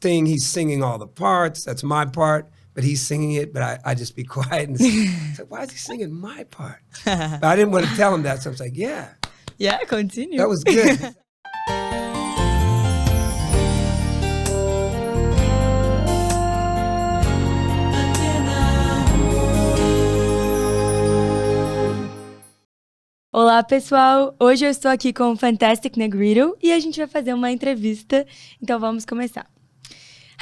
Sting, he's singing all the parts. That's my part, but he's singing it, but I just be quiet and say, why is he singing my part? But I didn't want to tell him that, so I was like, yeah. Yeah, continue. That was good. Olá, pessoal! Hoje eu estou aqui com o Fantastic Negrito e a gente vai fazer uma entrevista, então vamos começar.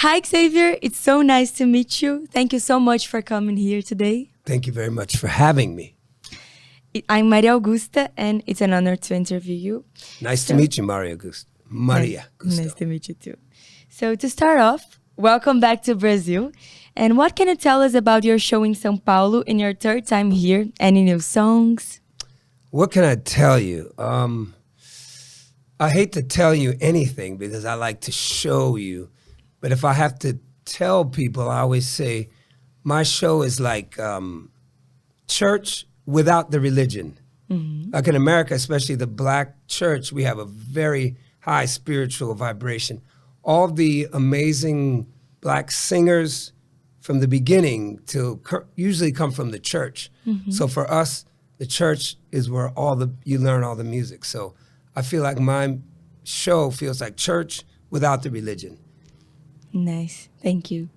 Hi, Xavier! It's so nice to meet you. Thank you so much for coming here today. Thank you very much for having me. I'm Maria Augusta, and it's an honor to interview you. Nice to meet you, Maria Augusta. Maria Augusta. Nice to meet you too. So to start off, welcome back to Brazil. And what can you tell us about your show in São Paulo in your third time here? Any new songs? What can I tell you? I hate to tell you anything because I like to show you. But if I have to tell people, I always say my show is like church without the religion. Mm-hmm. Like in America, especially the black church, we have a very high spiritual vibration. All the amazing black singers from the beginning usually come from the church. Mm-hmm. So for us, the church is where you learn all the music. So I feel like my show feels like church without the religion. Nice, thank you.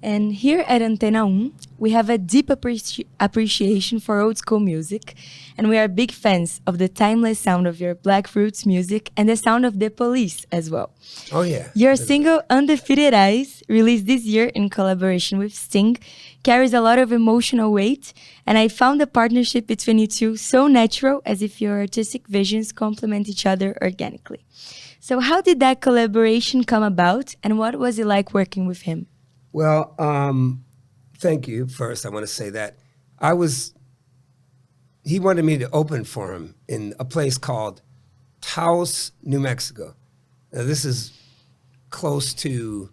And here at Antena, we have a deep appreciation for old school music, and we are big fans of the timeless sound of your Black roots music and the sound of the Police as well. Oh yeah. Your single Undefeated Eyes, released this year in collaboration with Sting, carries a lot of emotional weight, and I found the partnership between you two so natural, as if your artistic visions complement each other organically. So how did that collaboration come about, and what was it like working with him? Well, thank you. First, I want to say that he wanted me to open for him in a place called Taos, New Mexico. Now, this is close to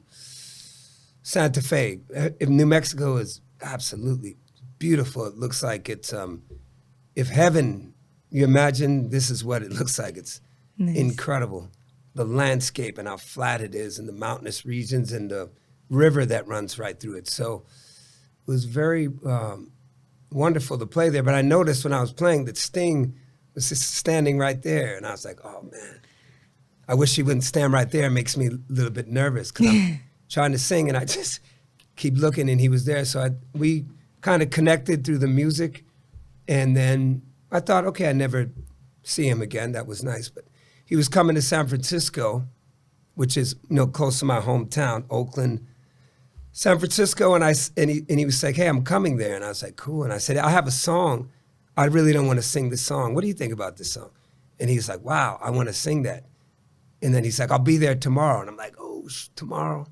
Santa Fe. New Mexico is absolutely beautiful. It looks like it's, if heaven, you imagine, this is what it looks like. It's nice. Incredible. The landscape and how flat it is and the mountainous regions and the river that runs right through it. So it was very wonderful to play there. But I noticed when I was playing that Sting was just standing right there. And I was like, oh, man, I wish he wouldn't stand right there. It makes me a little bit nervous because I'm trying to sing and I just keep looking and he was there. So we kind of connected through the music. And then I thought, okay, I never see him again. That was nice. But he was coming to San Francisco, which is close to my hometown, Oakland, San Francisco, and he was like, hey, I'm coming there. And I was like, cool. And I said, I have a song. I really don't want to sing this song. What do you think about this song? And he's like, wow, I want to sing that. And then he's like, I'll be there tomorrow. And I'm like, oh, tomorrow?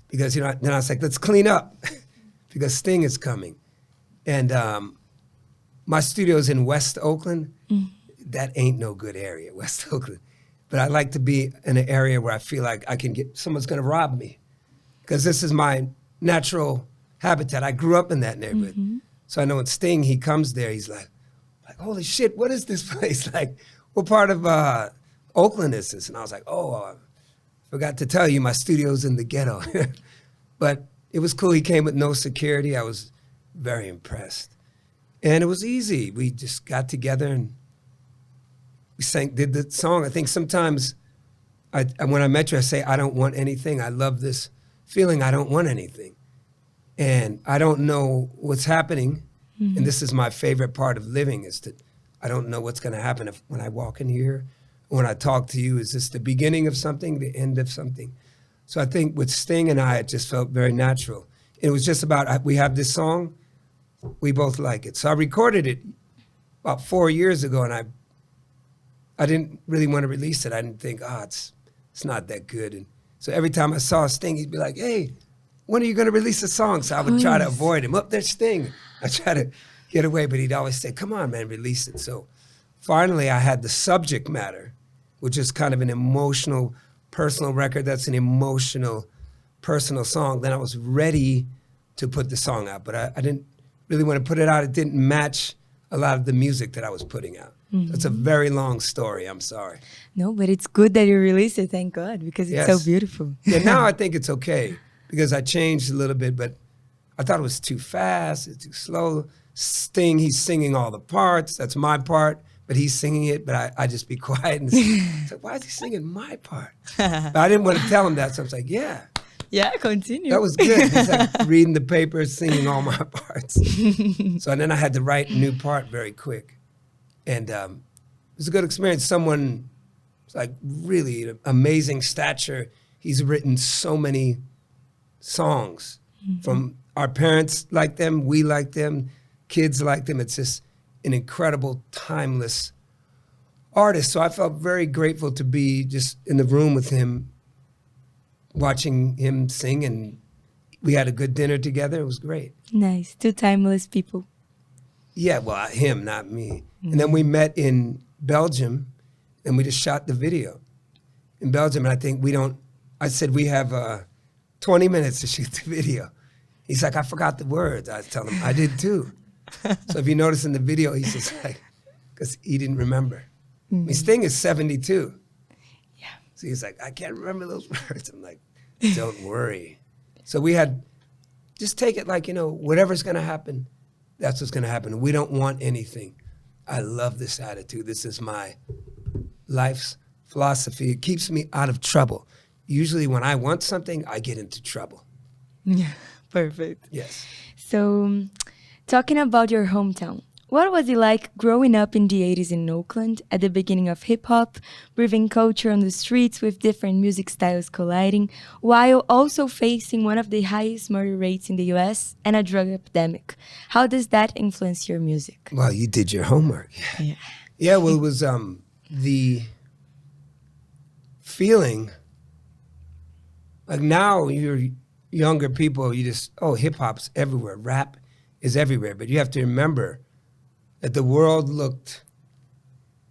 Because, then I was like, let's clean up because Sting is coming. And my studio's in West Oakland. Mm. That ain't no good area, West Oakland. But I like to be in an area where I feel like someone's going to rob me. Because this is my natural habitat. I grew up in that neighborhood. Mm-hmm. So I know when Sting, he comes there, he's like, holy shit, what is this place? Like, what part of Oakland is this? And I was like, I forgot to tell you, my studio's in the ghetto. But it was cool. He came with no security. I was very impressed. And it was easy. We just got together and we did the song. I think sometimes when I met you, I say, I don't want anything. I love this feeling I don't want anything. And I don't know what's happening. Mm-hmm. And this is my favorite part of living is that I don't know what's going to happen when I walk in here, when I talk to you. Is this the beginning of something, the end of something? So I think with Sting and I, it just felt very natural. It was just about, we have this song, we both like it. So I recorded it about 4 years ago and I didn't really want to release it. I didn't think, it's not that good. And so every time I saw Sting, he'd be like, hey, when are you going to release a song? So I would try to avoid him. Up there's Sting. I try to get away, but he'd always say, come on, man, release it. So finally, I had the subject matter, which is kind of an emotional, personal record. That's an emotional, personal song. Then I was ready to put the song out, but I didn't really want to put it out. It didn't match a lot of the music that I was putting out. It's a very long story. I'm sorry. No, but it's good that you released it, thank God, because it's so beautiful. Yeah, now I think it's okay because I changed a little bit, but I thought it was too fast, it's too slow. Sting, he's singing all the parts. That's my part, but he's singing it, but I just be quiet and it's like, why is he singing my part? But I didn't want to tell him that, so I was like, yeah. Yeah, continue. That was good. He's like reading the paper, singing all my parts. So and then I had to write a new part very quick. And it was a good experience. Someone like really amazing stature. He's written so many songs from our parents like them, we like them, kids like them. It's just an incredible, timeless artist. So I felt very grateful to be just in the room with him, watching him sing, and we had a good dinner together. It was great. Nice. Two timeless people. Yeah, well, him, not me. And then we met in Belgium, and we just shot the video in Belgium. And I think I said, we have 20 minutes to shoot the video. He's like, I forgot the words. I was telling him, I did too. So if you notice in the video, he's just like, because he didn't remember. I mean, Sting is 72. Yeah. So he's like, I can't remember those words. I'm like, don't worry. So we had, just take it like, whatever's going to happen, that's what's going to happen. We don't want anything. I love this attitude. This is my life's philosophy. It keeps me out of trouble. Usually when I want something, I get into trouble. Yeah, perfect. Yes. So, talking about your hometown, what was it like growing up in the 80s in Oakland at the beginning of hip-hop, breathing culture on the streets with different music styles colliding, while also facing one of the highest murder rates in the US and a drug epidemic? How does that influence your music? Well, you did your homework. Yeah. Yeah, well, it was the feeling, like now you're younger people, you just, hip-hop's everywhere, rap is everywhere, but you have to remember that the world looked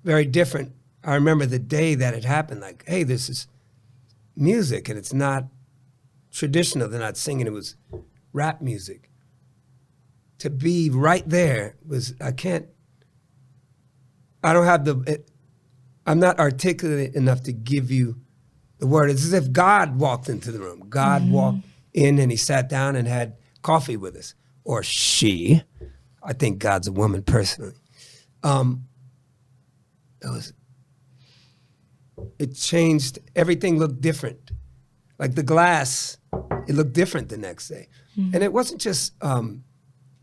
very different. I remember the day that it happened, like, hey, this is music, and it's not traditional. They're not singing. It was rap music. To be right there was, I'm not articulate enough to give you the word. It's as if God walked into the room. God walked in and he sat down and had coffee with us. Or she. I think God's a woman personally. It changed. Everything looked different. Like the glass, it looked different the next day. And it wasn't just the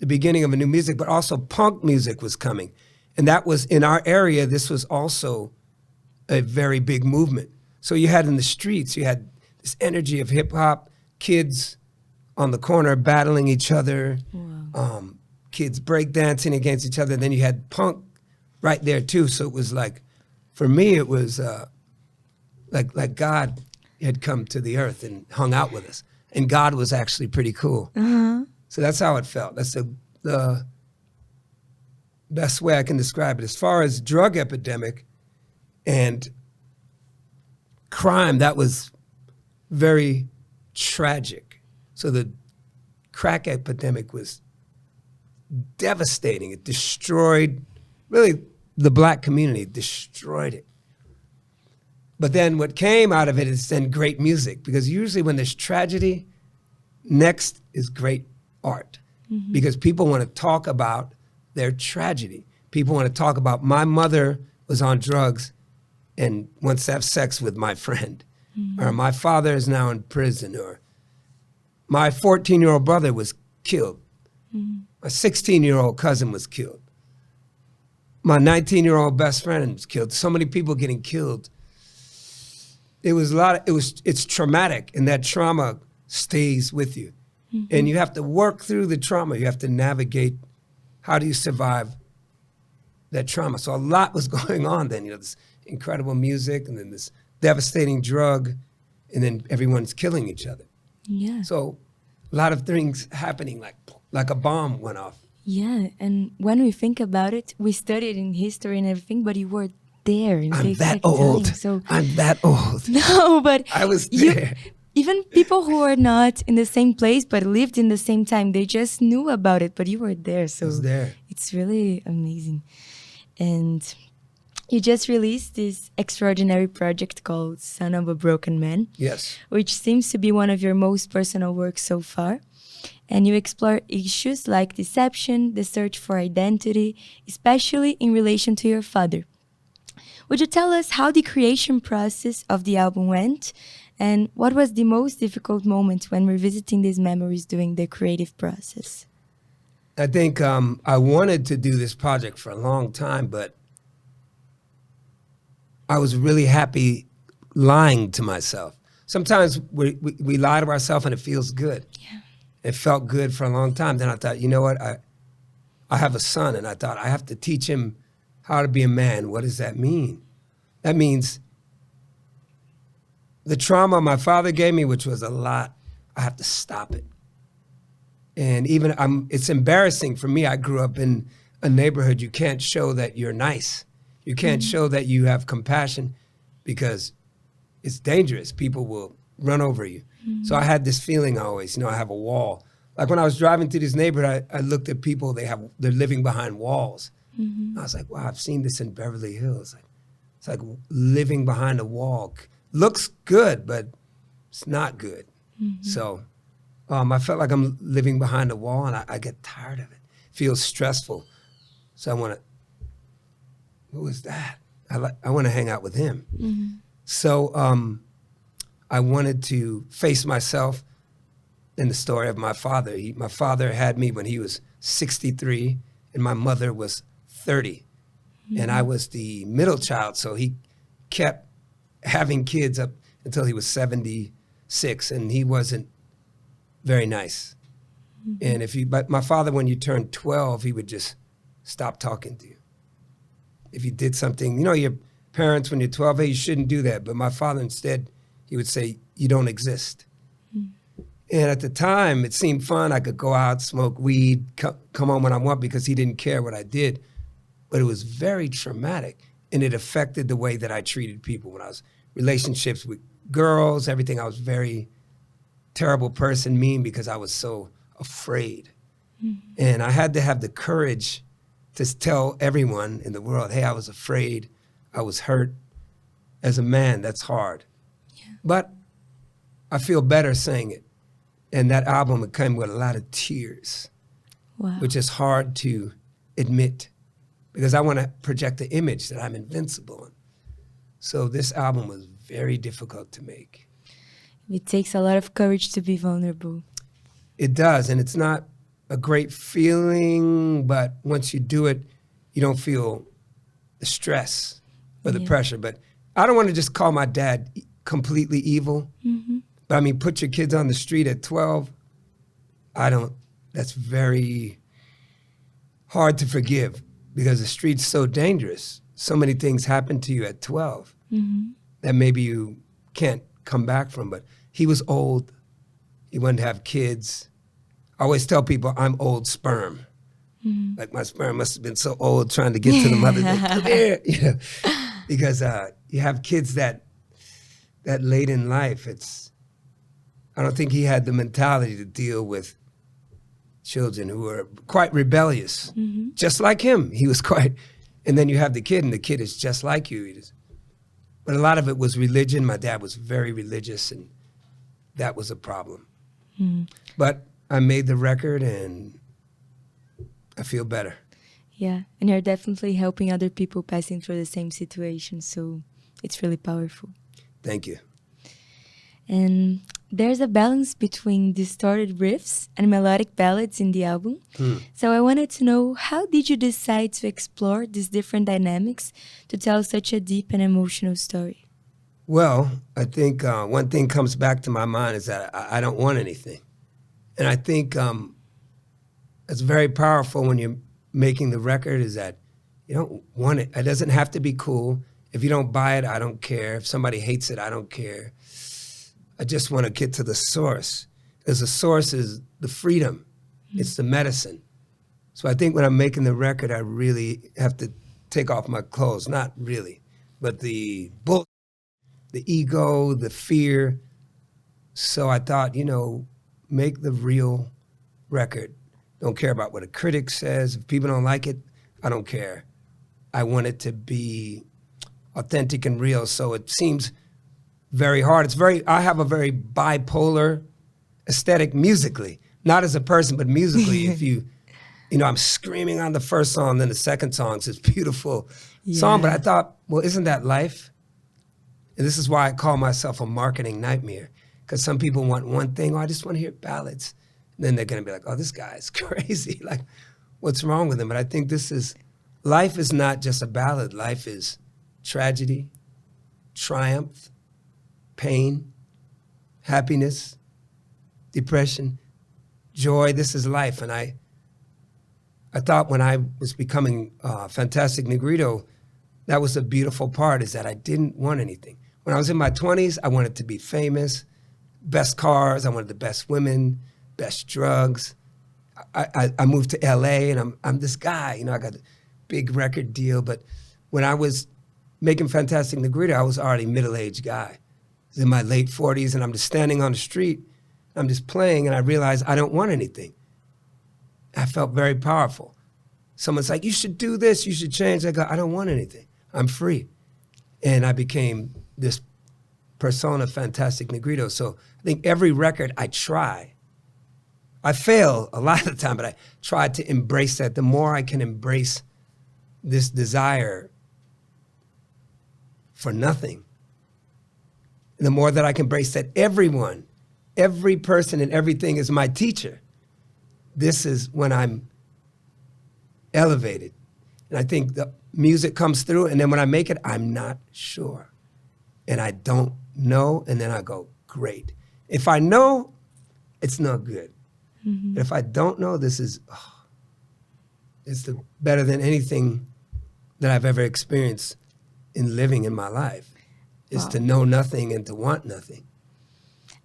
beginning of a new music, but also punk music was coming. And that was, in our area, this was also a very big movement. So you had in the streets, you had this energy of hip hop, kids on the corner battling each other, kids breakdancing against each other. Then you had punk right there too. So it was like, for me, it was like God had come to the earth and hung out with us. And God was actually pretty cool. So that's how it felt. That's the best way I can describe it. As far as drug epidemic and crime, that was very tragic. So the crack epidemic was devastating. It destroyed, really, the black community, destroyed it. But then what came out of it is then great music, because usually when there's tragedy, next is great art. Because people want to talk about their tragedy. People want to talk about, my mother was on drugs and wants to have sex with my friend. Or my father is now in prison. Or my 14-year-old brother was killed. My 16-year-old cousin was killed. My 19-year-old best friend was killed. So many people getting killed. It's traumatic, and that trauma stays with you. And you have to work through the trauma. You have to navigate, how do you survive that trauma? So a lot was going on then, this incredible music, and then this devastating drug, and then everyone's killing each other. Yeah. So a lot of things happening, like a bomb went off. Yeah, and when we think about it, we studied in history and everything, but you were there. I'm that old. So I'm that old. No, but I was there. Even people who are not in the same place but lived in the same time, they just knew about it, but you were there. So I was there. It's really amazing. And you just released this extraordinary project called Son of a Broken Man. Yes. Which seems to be one of your most personal works so far. And you explore issues like deception, the search for identity, especially in relation to your father. Would you tell us how the creation process of the album went? And what was the most difficult moment when revisiting these memories during the creative process? I think I wanted to do this project for a long time, but I was really happy lying to myself. Sometimes we lie to ourselves and it feels good. Yeah. It felt good for a long time. Then I thought, you know what? I have a son, and I thought I have to teach him how to be a man. What does that mean? That means the trauma my father gave me, which was a lot, I have to stop it. And even it's embarrassing for me. I grew up in a neighborhood. You can't show that you're nice. You can't show that you have compassion because it's dangerous. People will run over you. So I had this feeling always, I have a wall. Like when I was driving through this neighborhood, I looked at people, they're living behind walls. I was like, wow, I've seen this in Beverly Hills. It's like living behind a wall. Looks good, but it's not good. So I felt like I'm living behind a wall, and I get tired of it. It feels stressful. So I want to, who is that? I want to hang out with him. So I wanted to face myself in the story of my father. My father had me when he was 63, and my mother was 30. And I was the middle child, so he kept having kids up until he was 76, and he wasn't very nice. And but my father, when you turned 12, he would just stop talking to you. If you did something, your parents when you're 12, hey, you shouldn't do that. But my father instead, he would say, you don't exist. And at the time, it seemed fun. I could go out, smoke weed, come home when I want because he didn't care what I did. But it was very traumatic, and it affected the way that I treated people when I was relationships with girls, everything. I was a very terrible person, mean, because I was so afraid. And I had to have the courage to tell everyone in the world, hey, I was afraid, I was hurt. As a man, that's hard. Yeah. But I feel better saying it. And that album, it came with a lot of tears, which is hard to admit because I want to project the image that I'm invincible. So this album was very difficult to make. It takes a lot of courage to be vulnerable. It does, and it's not a great feeling, but once you do it, you don't feel the stress or the pressure. But I don't want to just call my dad completely evil. But I mean, put your kids on the street at 12, that's very hard to forgive because the street's so dangerous. So many things happen to you at 12 that maybe you can't come back from. But he was old. He wanted to have kids. I always tell people I'm old sperm. Like my sperm must have been so old trying to get to the mother. Like, come here, because you have kids that late in life, I don't think he had the mentality to deal with children who were quite rebellious, just like him. He was quite, and then you have the kid, and the kid is just like you. But a lot of it was religion. My dad was very religious, and that was a problem. But I made the record, and I feel better. Yeah, and you're definitely helping other people passing through the same situation, so it's really powerful. Thank you. And there's a balance between distorted riffs and melodic ballads in the album. So I wanted to know, how did you decide to explore these different dynamics to tell such a deep and emotional story? Well, I think one thing comes back to my mind is that I don't want anything. And I think it's very powerful when you're making the record is that you don't want it. It doesn't have to be cool. If you don't buy it, I don't care. If somebody hates it, I don't care. I just want to get to the source. Because the source is the freedom. It's the medicine. So I think when I'm making the record, I really have to take off my clothes. Not really, but the bull, the ego, the fear. So I thought, make the real record. Don't care about what a critic says. If people don't like it, I don't care. I want it to be authentic and real. So it seems very hard. I have a very bipolar aesthetic musically, not as a person, but musically. If I'm screaming on the first song, then the second song's this beautiful song. But I thought, well, isn't that life? And this is why I call myself a marketing nightmare, because some people want one thing, I just want to hear ballads. And then they're going to be like, oh, this guy's crazy. Like, what's wrong with him? But I think life is not just a ballad. Life is tragedy, triumph, pain, happiness, depression, joy. This is life. And I thought when I was becoming Fantastic Negrito, that was the beautiful part, is that I didn't want anything. When I was in my 20s, I wanted to be famous, best cars, I wanted the best women, best drugs. I moved to LA and I'm this guy, I got a big record deal. But when I was making Fantastic Negrito, I was already a middle-aged guy. I was in my late 40s and I'm just standing on the street, I'm just playing and I realized I don't want anything. I felt very powerful. Someone's like, you should do this, you should change. I go, I don't want anything, I'm free. And I became this persona, Fantastic Negrito. So I think every record I try, I fail a lot of the time, but I try to embrace that. The more I can embrace this desire for nothing, the more that I can embrace that everyone, every person and everything is my teacher. This is when I'm elevated. And I think the music comes through, and then when I make it, I'm not sure. And I don't know, and then I go, great. If I know, it's not good. Mm-hmm. If I don't know, it's better than anything that I've ever experienced in living in my life, is to know nothing and to want nothing.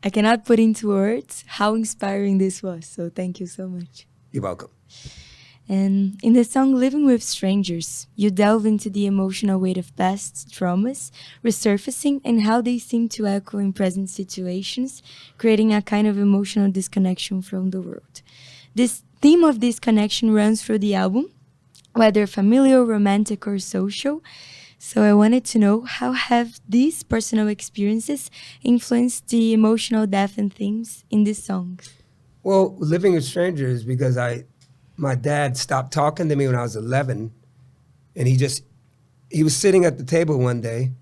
I cannot put into words how inspiring this was, so thank you so much. You're welcome. And in the song Living with Strangers, you delve into the emotional weight of past traumas, resurfacing, and how they seem to echo in present situations, creating a kind of emotional disconnection from the world. This theme of disconnection runs through the album, whether familial, romantic, or social. So I wanted to know, how have these personal experiences influenced the emotional depth and themes in these songs? Well, Living with Strangers, because my dad stopped talking to me when I was 11, and he was sitting at the table one day.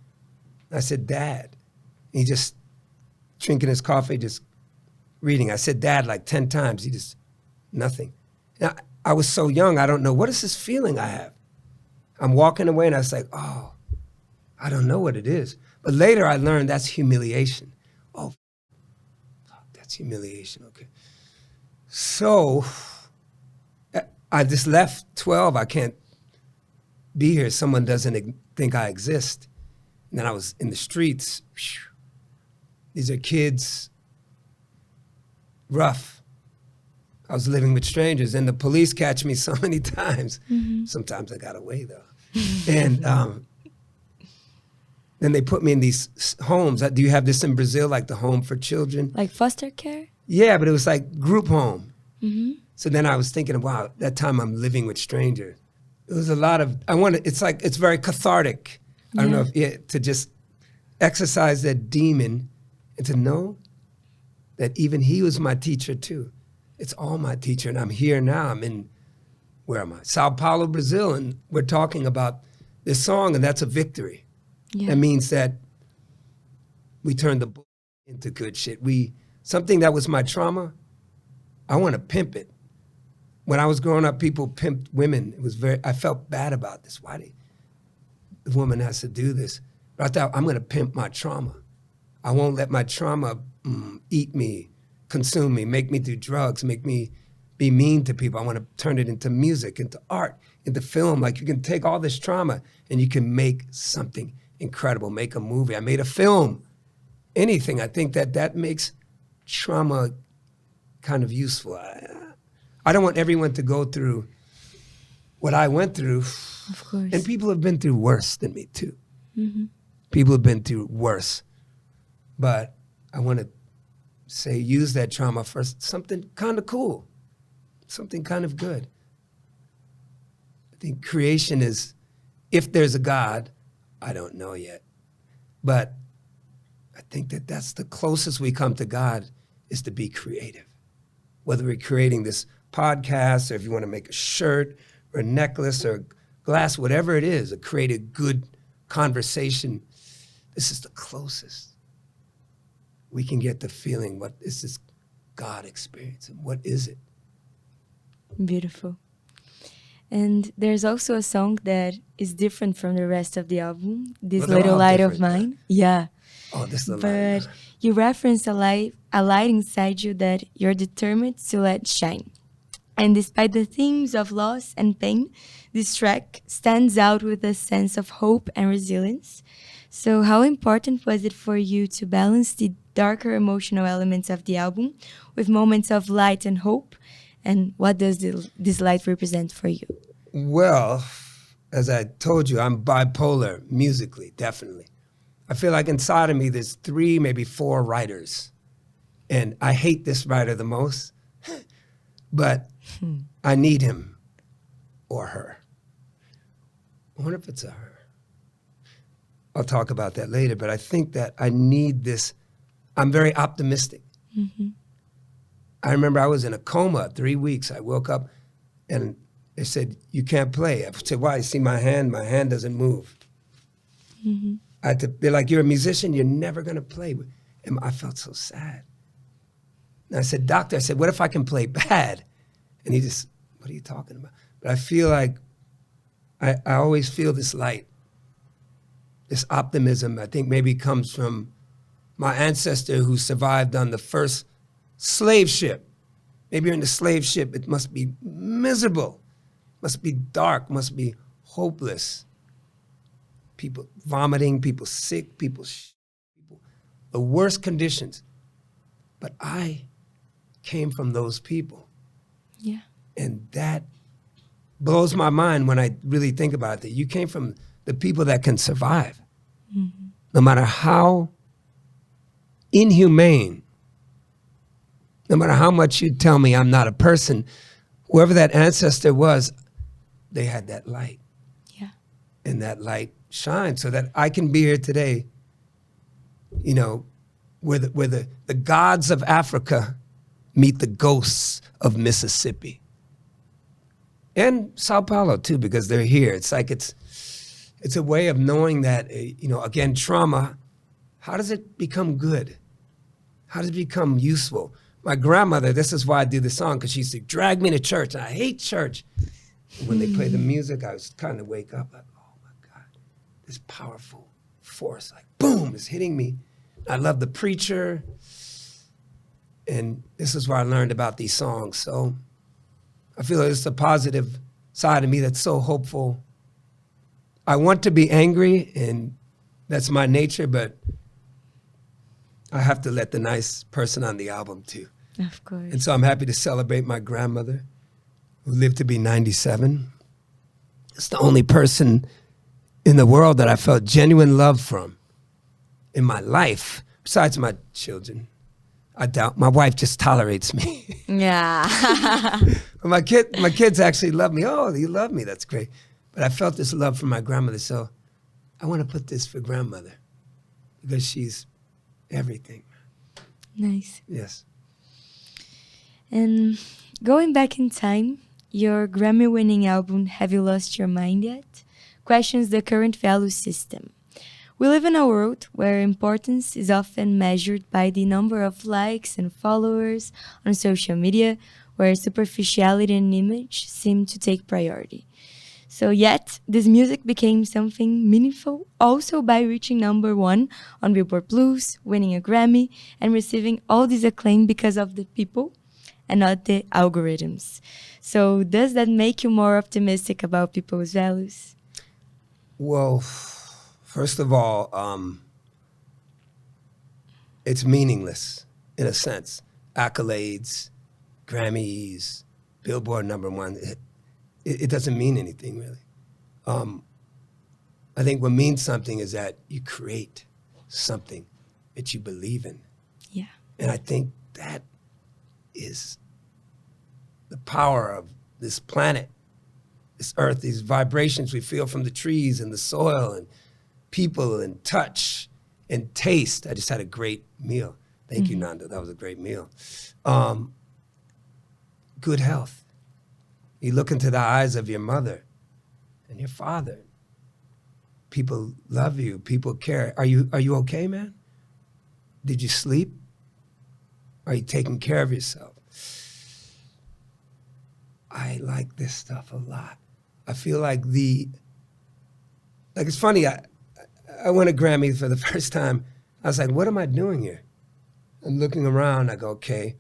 I said, Dad. And he just drinking his coffee, just reading. I said, Dad, like 10 times. He just, nothing. Now, I was so young, I don't know, what is this feeling I have? I'm walking away and I was like, oh, I don't know what it is. But later I learned that's humiliation. Oh, that's humiliation, okay. So I just left 12, I can't be here. Someone doesn't think I exist. And then I was in the streets. These are kids, rough. I was living with strangers, and the police catch me so many times. Mm-hmm. Sometimes I got away, though. And then they put me in these homes. Do you have this in Brazil, like the home for children? Like foster care? Yeah, but it was like group home. Mm-hmm. So then I was thinking, wow, that time I'm living with strangers. It was a lot of, it's very cathartic. I don't know to just exercise that demon and to know that even he was my teacher too. It's all my teacher, and I'm here now. I'm in, where am I? Sao Paulo, Brazil, and we're talking about this song, and that's a victory. Yeah. That means that we turned the bull into good shit. Something that was my trauma, I want to pimp it. When I was growing up, people pimped women. I felt bad about this. Why the woman has to do this? But I thought, I'm going to pimp my trauma. I won't let my trauma eat me, consume me, make me do drugs, make me be mean to people. I want to turn it into music, into art, into film. Like, you can take all this trauma and you can make something incredible, make a movie. I made a film, anything. I think that makes trauma kind of useful. I don't want everyone to go through what I went through. Of course. And people have been through worse than me too. Mm-hmm. People have been through worse. But I want to say, use that trauma for something kind of cool, something kind of good. I think creation is, if there's a God, I don't know yet. But I think that that's the closest we come to God, is to be creative. Whether we're creating this podcast, or if you want to make a shirt or a necklace or a glass, whatever it is, or create a good conversation, this is the closest we can get the feeling, what is this God experience and what is it? Beautiful. And there's also a song that is different from the rest of the album, This Well, they're Little all Light of different, Mine. Yeah. Oh, this little But light. you reference a light inside you that you're determined to let shine. And despite the themes of loss and pain, this track stands out with a sense of hope and resilience. So how important was it for you to balance the darker emotional elements of the album with moments of light and hope? And what does this light represent for you? Well, as I told you, I'm bipolar musically, definitely. I feel like inside of me there's 3, maybe 4 writers. And I hate this writer the most, but I need him or her. I wonder if it's a her. I'll talk about that later, but I think that I need this. I'm very optimistic. Mm-hmm. I remember I was in a coma 3 weeks. I woke up and they said, you can't play. I said, why? You see my hand? My hand doesn't move. Mm-hmm. They're like, you're a musician, you're never going to play. And I felt so sad. And I said, doctor, I said, what if I can play bad? And he just, what are you talking about? But I feel like I always feel this light, this optimism. I think maybe comes from my ancestor who survived on the first slave ship. Maybe you're in the slave ship, it must be miserable, must be dark, must be hopeless. People vomiting, people sick, people, the worst conditions. But I came from those people. Yeah. And that blows my mind when I really think about it. That you came from the people that can survive. Mm-hmm. No matter how inhumane, no matter how much you tell me I'm not a person, whoever that ancestor was, they had that light. Yeah. And that light shines so that I can be here today, you know, where the gods of Africa meet the ghosts of Mississippi. And Sao Paulo too, because they're here. It's like it's a way of knowing that, you know, again, trauma, how does it become good? How does it become useful? My grandmother, this is why I do the song, because she used to drag me to church, and I hate church. And when they play the music, I was kind of wake up like, oh my God, this powerful force, like boom, is hitting me. I love the preacher. And this is where I learned about these songs. So I feel like it's a positive side of me that's so hopeful. I want to be angry, and that's my nature, but I have to let the nice person on the album too. Of course. And so I'm happy to celebrate my grandmother, who lived to be 97. It's the only person in the world that I felt genuine love from in my life, besides my children. I doubt my wife just tolerates me. Yeah. my kids actually love me. Oh, you love me. That's great. But I felt this love for my grandmother. So I want to put this for grandmother because she's everything. Nice. Yes. And going back in time, your Grammy-winning album, Have You Lost Your Mind Yet?, questions the current value system. We live in a world where importance is often measured by the number of likes and followers on social media, where superficiality and image seem to take priority. So yet, this music became something meaningful also by reaching #1 on Billboard Blues, winning a Grammy, and receiving all this acclaim because of the people and not the algorithms. So does that make you more optimistic about people's values? Well, first of all, it's meaningless in a sense. Accolades, Grammys, Billboard #1, it doesn't mean anything really. I think what means something is that you create something that you believe in. Yeah. And I think that is the power of this planet, this earth, these vibrations we feel from the trees and the soil and people and touch and taste. I just had a great meal. Thank you, Nanda. That was a great meal. Good health. You look into the eyes of your mother and your father. People love you. People care. Are you okay, man? Did you sleep? Are you taking care of yourself? I like this stuff a lot. I feel like it's funny, I won a Grammy for the first time. I was like, what am I doing here? I'm looking around, I go, okay,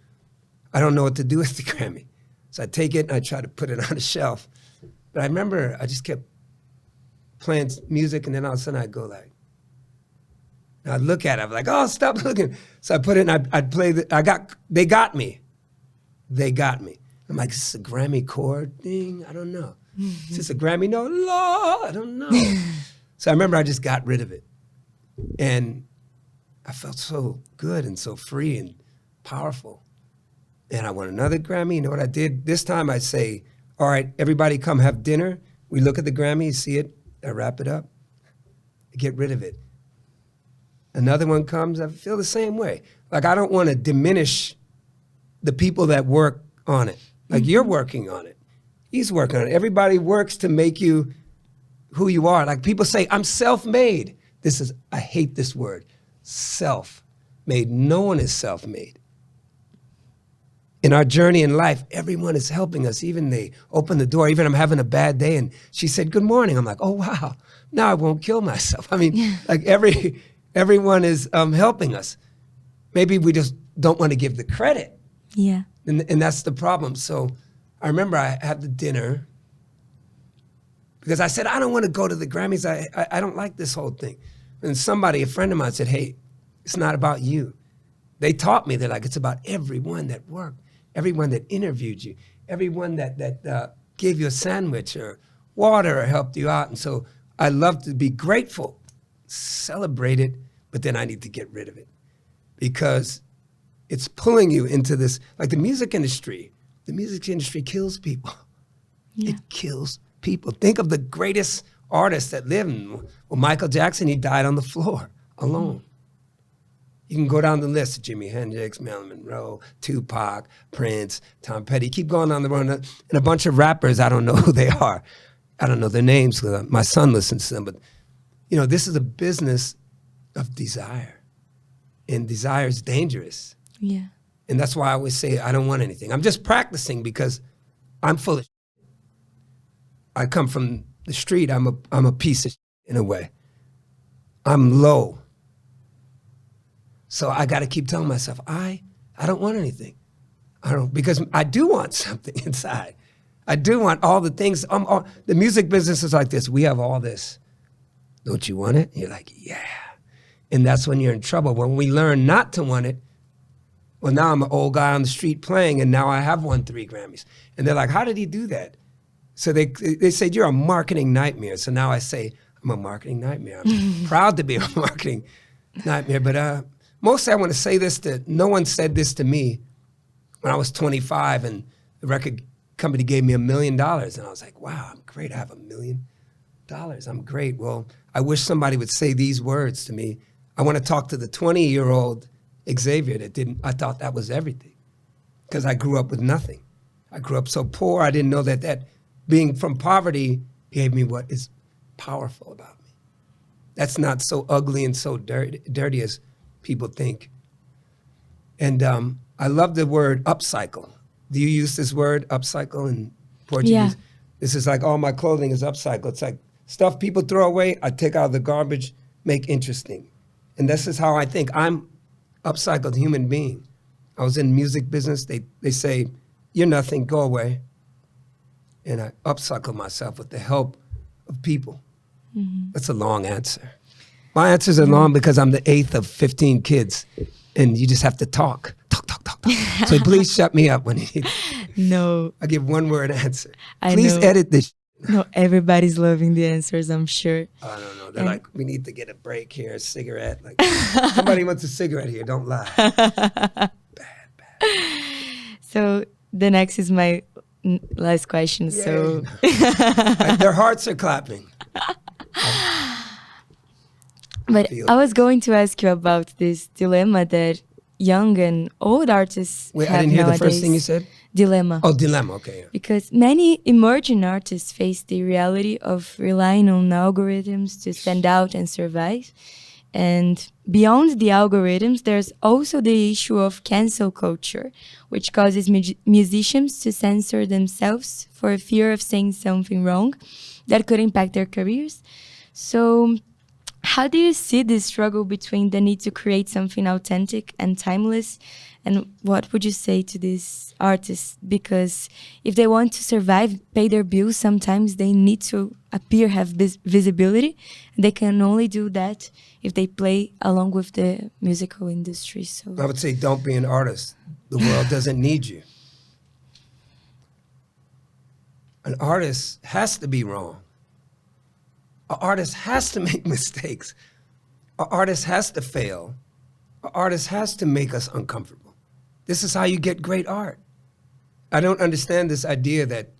I don't know what to do with the Grammy. So I take it and I try to put it on a shelf. But I remember I just kept playing music, and then all of a sudden I'd go like, and I'd look at it, I'm like, oh, stop looking. So I put it and I'd play, they got me. They got me. I'm like, is this a Grammy chord thing? I don't know. Is this a Grammy note? I don't know. So I remember I just got rid of it. And I felt so good and so free and powerful. And I won another Grammy. You know what I did? This time I say, all right, everybody come have dinner. We look at the Grammy, see it, I wrap it up, I get rid of it. Another one comes, I feel the same way. Like, I don't want to diminish the people that work on it. Like, you're working on it. He's working on it. Everybody works to make you who you are. Like, people say, I'm self-made. I hate this word, self-made. No one is self-made. In our journey in life, everyone is helping us. Even they open the door, even I'm having a bad day, and she said, good morning. I'm like, oh, wow, now I won't kill myself. I mean, like everyone is helping us. Maybe we just don't want to give the credit. Yeah. And that's the problem. So I remember I had the dinner because I said, I don't want to go to the Grammys. I don't like this whole thing. And somebody, a friend of mine said, hey, it's not about you. They taught me that, like, it's about everyone that worked, everyone that interviewed you, everyone that gave you a sandwich or water or helped you out. And so I love to be grateful, celebrate it, but then I need to get rid of it because it's pulling you into this, like the music industry. The music industry kills people. Yeah. It kills people. Think of the greatest artists that lived. Well, Michael Jackson, he died on the floor alone. You can go down the list: Jimi Hendrix, Marilyn Monroe, Tupac, Prince, Tom Petty. Keep going on the run. And a bunch of rappers, I don't know who they are. I don't know their names because my son listens to them. But, you know, this is a business of desire. And desire is dangerous. Yeah. And that's why I always say I don't want anything. I'm just practicing because I'm full of shit. I come from the street. I'm a piece of shit in a way. I'm low. So I got to keep telling myself, I don't want anything. Because I do want something inside. I do want all the things. The music business is like this. We have all this. Don't you want it? You're like, yeah. And that's when you're in trouble. When we learn not to want it, well, now I'm an old guy on the street playing, and now I have won 3 Grammys. And they're like, how did he do that? So they said, you're a marketing nightmare. So now I say, I'm a marketing nightmare. I'm proud to be a marketing nightmare. But mostly I want to say this no one said this to me when I was 25 and the record company gave me $1 million. And I was like, wow, I'm great. I have $1 million. I'm great. Well, I wish somebody would say these words to me. I want to talk to the 20-year-old Xavier that didn't. I thought that was everything because I grew up with nothing. I grew up so poor. I didn't know that being from poverty gave me what is powerful about me. That's not so ugly and so dirty as people think. And I love the word upcycle. Do you use this word, upcycle, in Portuguese? Yeah. This is like all my clothing is upcycle. It's like stuff people throw away, I take out of the garbage, make interesting. And this is how I think. I'm upcycled human being. I was in music business. They say, you're nothing, go away. And I upcycle myself with the help of people. Mm-hmm. That's a long answer. My answers are long because I'm the 8th of 15 kids, and you just have to talk. So please shut me up when you need. No. I give one word answer. I Please know. edit this. No, everybody's loving the ansers, I'm sure. I don't know. They're like, we need to get a break here, a cigarette. Like, somebody wants a cigarette here, don't lie. Bad. So the next is my last question. Yay. So their hearts are clapping. But field. I was going to ask you about this dilemma that young and old artists Wait, have I didn't hear nowadays. the first thing you said. Dilemma. Oh, dilemma. Okay. Yeah. Because many emerging artists face the reality of relying on algorithms to stand out and survive. And beyond the algorithms, there's also the issue of cancel culture, which causes musicians to censor themselves for fear of saying something wrong that could impact their careers. So, how do you see this struggle between the need to create something authentic and timeless? And what would you say to these artists? Because if they want to survive, pay their bills, sometimes they need to appear, have visibility. They can only do that if they play along with the musical industry. So I would say don't be an artist. The world doesn't need you. An artist has to be wrong. An artist has to make mistakes. An artist has to fail. An artist has to make us uncomfortable. This is how you get great art. I don't understand this idea that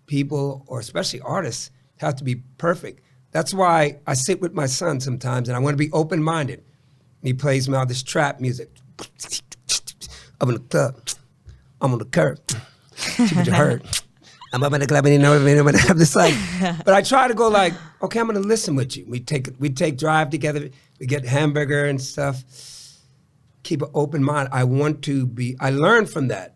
people, or especially artists, have to be perfect. That's why I sit with my son sometimes and I want to be open-minded. He plays me all this trap music. I'm in the club. I'm on the curb. People hurt. I'm up in the club and you know what I have this like. But I try to go like, okay, I'm gonna listen with you. We take drive together. We get hamburger and stuff. Keep an open mind. I learn from that.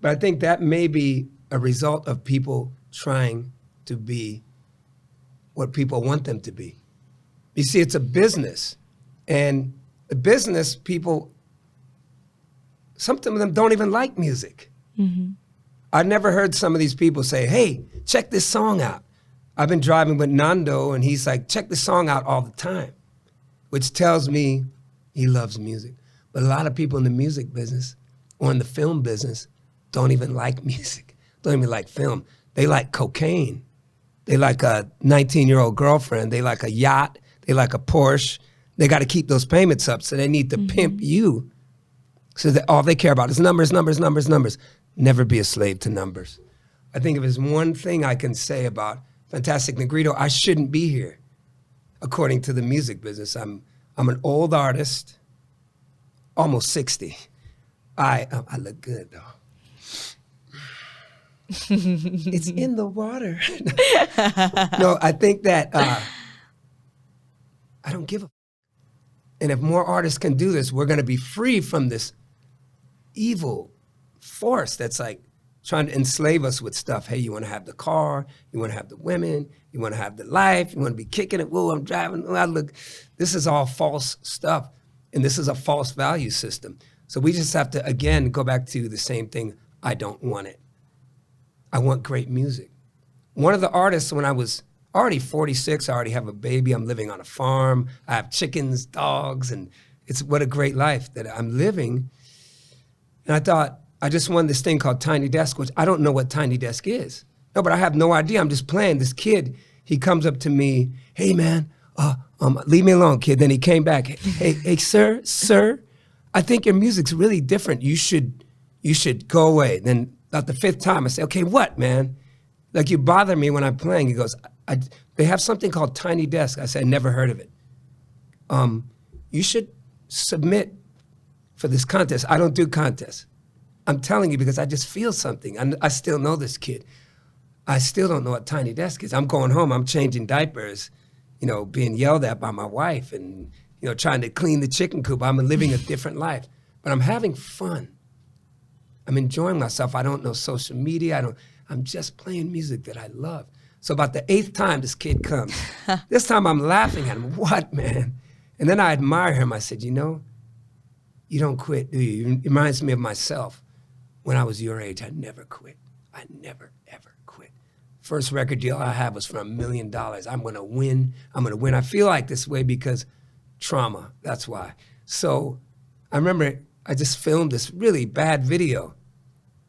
But I think that may be a result of people trying to be what people want them to be. You see, it's a business. And the business people, some of them don't even like music. Mm-hmm. I never heard some of these people say, hey, check this song out. I've been driving with Nando and he's like, check this song out all the time, which tells me he loves music. But a lot of people in the music business or in the film business don't even like music, don't even like film. They like cocaine. They like a 19-year-old girlfriend. They like a yacht. They like a Porsche. They got to keep those payments up, so they need to pimp you. So that all they care about is numbers, numbers, numbers, numbers. Never be a slave to numbers. I think if there's one thing I can say about Fantastic Negrito, I shouldn't be here, according to the music business. I'm an old artist, almost 60. I look good, though. It's in the water. No, I think that I don't give a. And if more artists can do this, we're going to be free from this evil force that's like trying to enslave us with stuff. Hey, you want to have the car, you want to have the women, you want to have the life, you want to be kicking it. Whoa, I'm driving. Oh, I look. This is all false stuff, and this is a false value system. So we just have to, again, go back to the same thing. I don't want it. I want great music. One of the artists, when I was already 46, I already have a baby, I'm living on a farm, I have chickens, dogs, and it's what a great life that I'm living. And I thought, I just won this thing called Tiny Desk, which I don't know what Tiny Desk is. No, but I have no idea, I'm just playing. This kid, he comes up to me, hey man, leave me alone, kid. Then he came back, hey, sir, I think your music's really different. You should go away. Then about the fifth time, I say, okay, what, man? Like, you bother me when I'm playing. He goes, they have something called Tiny Desk. I said, I never heard of it. You should submit for this contest. I don't do contests. I'm telling you because I just feel something. I still know this kid. I still don't know what Tiny Desk is. I'm going home, I'm changing diapers, being yelled at by my wife and, trying to clean the chicken coop. I'm living a different life, but I'm having fun. I'm enjoying myself. I don't know social media. I'm just playing music that I love. So about the 8th time this kid comes, this time I'm laughing at him. What, man? And then I admire him. I said, you don't quit, do you? It reminds me of myself. When I was your age, I never quit. I never, ever quit. First record deal I had was for $1 million. I'm gonna win. I feel like this way because trauma, that's why. So I remember I just filmed this really bad video,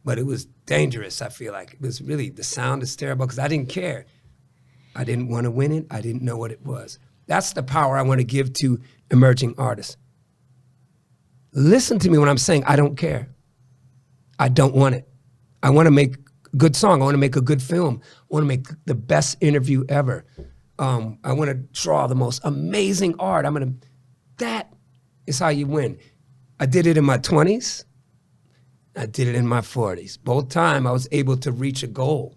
but it was dangerous, I feel like. It was really, the sound is terrible because I didn't care. I didn't want to win it. I didn't know what it was. That's the power I want to give to emerging artists. Listen to me when I'm saying I don't care. I don't want it. I want to make a good song. I want to make a good film. I want to make the best interview ever. I want to draw the most amazing art. That is how you win. I did it in my 20s. I did it in my 40s. Both times I was able to reach a goal.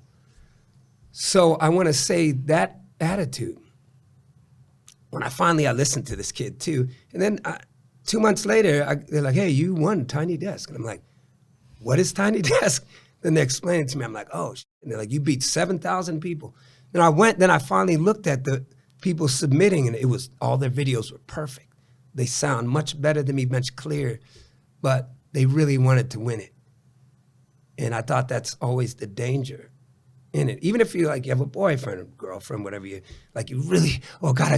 So I want to say that attitude. When I listened to this kid too, and then 2 months later, they're like, hey, you won Tiny Desk. And I'm like, what is Tiny Desk? Then they explain it to me. I'm like, oh, shit. And they're like, you beat 7,000 people. Then I finally looked at the people submitting, and all their videos were perfect. They sound much better than me, much clearer, but they really wanted to win it. And I thought that's always the danger in it. Even if you have a boyfriend or girlfriend, whatever you really, oh God, I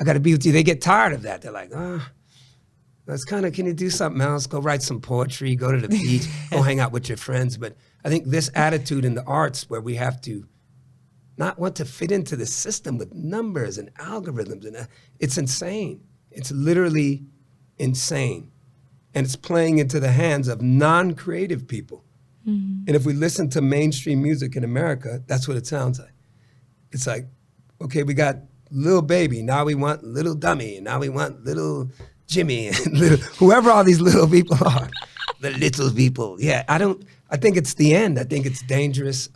gotta be with you. They get tired of that. They're like, that's can you do something else? Go write some poetry, go to the beach, go hang out with your friends. But I think this attitude in the arts where we have to not want to fit into the system with numbers and algorithms, and it's insane. It's literally insane. And it's playing into the hands of non-creative people. Mm-hmm. And if we listen to mainstream music in America, that's what it sounds like. It's like, okay, we got Lil Baby, now we want Little Dummy, and now we want Little Jimmy, and whoever all these little people are. The little people. Yeah, I think it's the end. I think it's dangerous.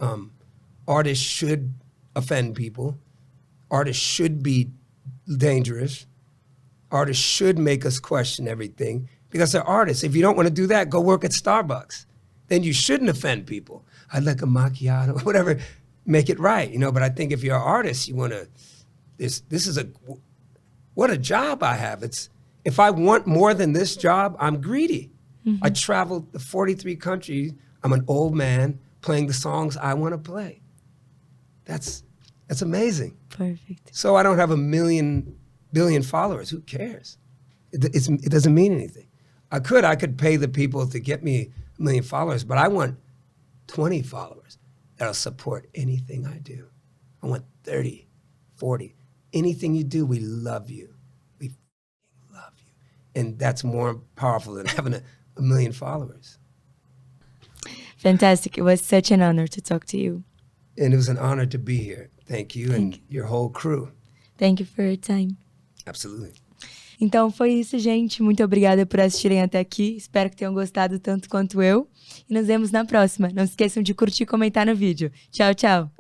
Artists should offend people. Artists should be dangerous. Artists should make us question everything because they're artists. If you don't want to do that, go work at Starbucks. Then you shouldn't offend people. I'd like a macchiato, whatever, make it right, But I think if you're an artist, you want to, what a job I have. If I want more than this job, I'm greedy. Mm-hmm. I traveled to 43 countries. I'm an old man playing the songs I want to play. That's amazing. Perfect. So I don't have 1 billion followers. Who cares? It doesn't mean anything. I could pay the people to get me 1 million followers, but I want 20 followers that'll support anything I do. I want 30, 40. Anything you do, we love you. We love you. And that's more powerful than having 1 million followers. Fantastic. It was such an honor to talk to you. And it was an honor to be here. Thank you and your whole crew. Thank you for your time. Absolutely. Então foi isso, gente. Muito obrigada por assistirem até aqui. Espero que tenham gostado tanto quanto eu. E nos vemos na próxima. Não se esqueçam de curtir e comentar no vídeo. Tchau, tchau.